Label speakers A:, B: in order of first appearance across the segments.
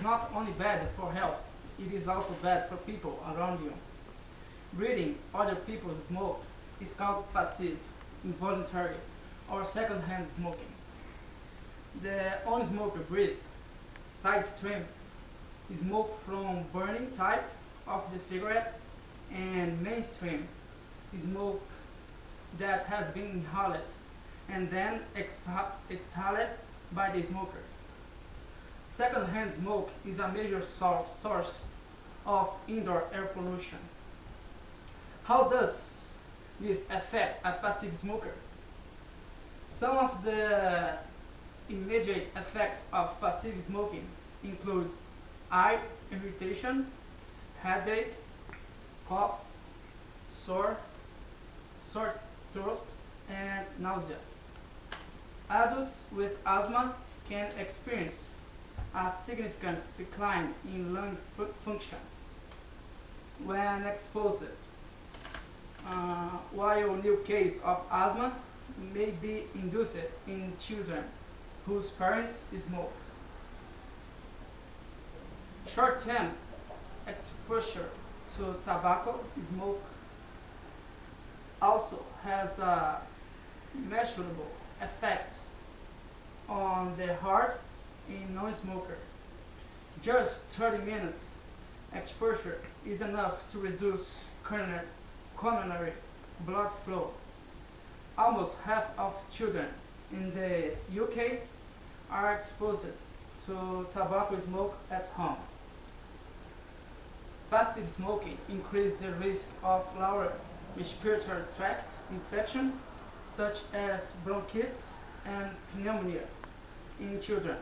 A: is not only bad for health, it is also bad for people around you. Breathing other people's smoke is called passive, involuntary, or secondhand smoking. The unsmoker breath, side stream, smoke from burning type of the cigarette, and mainstream, smoke that has been inhaled and then exhaled by the smoker. Secondhand smoke is a major source of indoor air pollution. How does this affect a passive smoker? Some of the immediate effects of passive smoking include eye irritation, headache, cough, sore throat, and nausea. Adults with asthma can experience a significant decline in lung function when exposed, while new cases of asthma may be induced in children whose parents smoke. Short-term exposure to tobacco smoke also has a measurable effect on the heart in non-smoker. Just 30 minutes exposure is enough to reduce coronary blood flow. Almost half of children in the UK are exposed to tobacco smoke at home. Passive smoking increases the risk of lower respiratory tract infection such as bronchitis and pneumonia in children.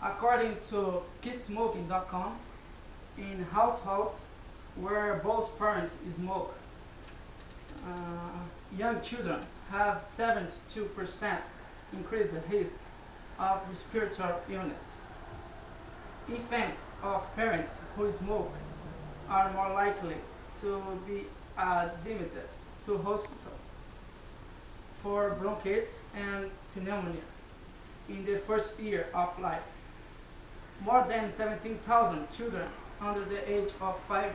A: According to kidsmoking.com, in households where both parents smoke, young children have 72% increased risk of respiratory illness. Infants of parents who smoke are more likely to be admitted to hospital for bronchitis and pneumonia in the first year of life. More than 17,000 children under the age of 5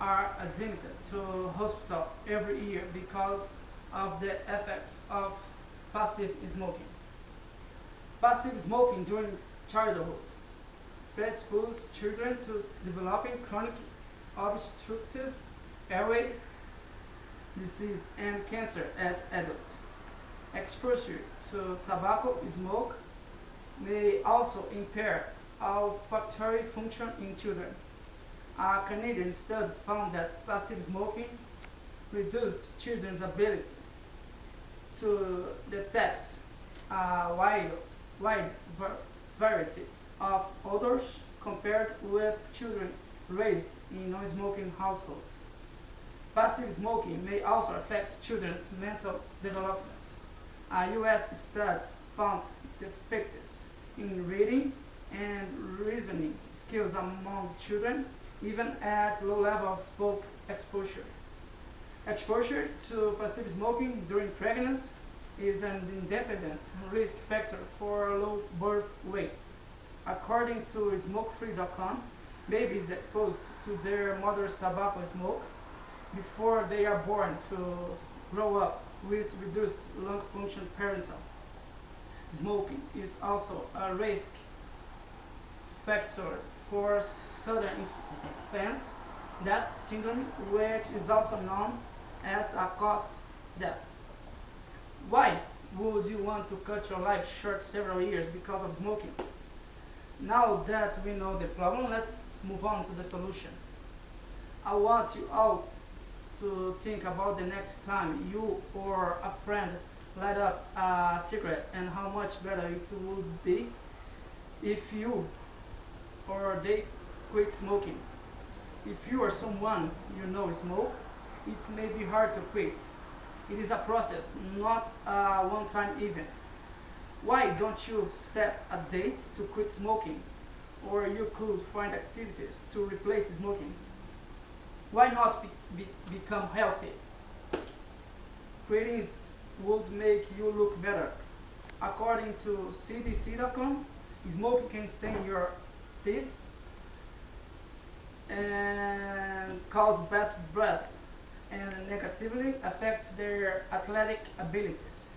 A: are admitted to hospital every year because of the effects of passive smoking. Passive smoking during childhood predisposes children to developing chronic obstructive airway disease and cancer as adults. Exposure to tobacco smoke may also impair olfactory function in children. A Canadian study found that passive smoking reduced children's ability to detect a wide variety of odors compared with children raised in non-smoking households. Passive smoking may also affect children's mental development. A U.S. study found defects in reading and reasoning skills among children, even at low level of smoke exposure. Exposure to passive smoking during pregnancy is an independent risk factor for low birth weight. According to smokefree.com, babies exposed to their mother's tobacco smoke before they are born to grow up with reduced lung function parental. Smoking is also a risk factor for sudden infant death syndrome, which is also known as a cough death. Why would you want to cut your life short several years because of smoking? Now that we know the problem, let's move on to the solution. I want you all to think about the next time you or a friend light up a cigarette and how much better it would be if you or they quit smoking. If you or someone you know smoke, it may be hard to quit. It is a process, not a one-time event. Why don't you set a date to quit smoking? Or you could find activities to replace smoking. Why not become healthy? Quitting would make you look better. According to CDC.com, smoking can stain your teeth and cause bad breath and negatively affects their athletic abilities.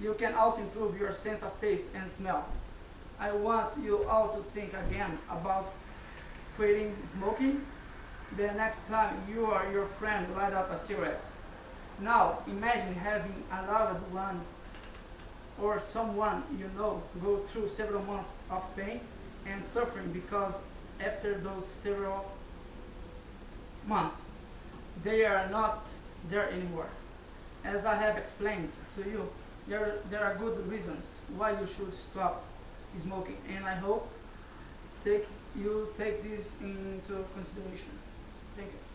A: You can also improve your sense of taste and smell. I want you all to think again about quitting smoking the next time you or your friend light up a cigarette. Now, imagine having a loved one or someone you know go through several months of pain and suffering because after those several months they are not there anymore. As I have explained to you, there are good reasons why you should stop smoking, and I hope you take this into consideration. Thank you.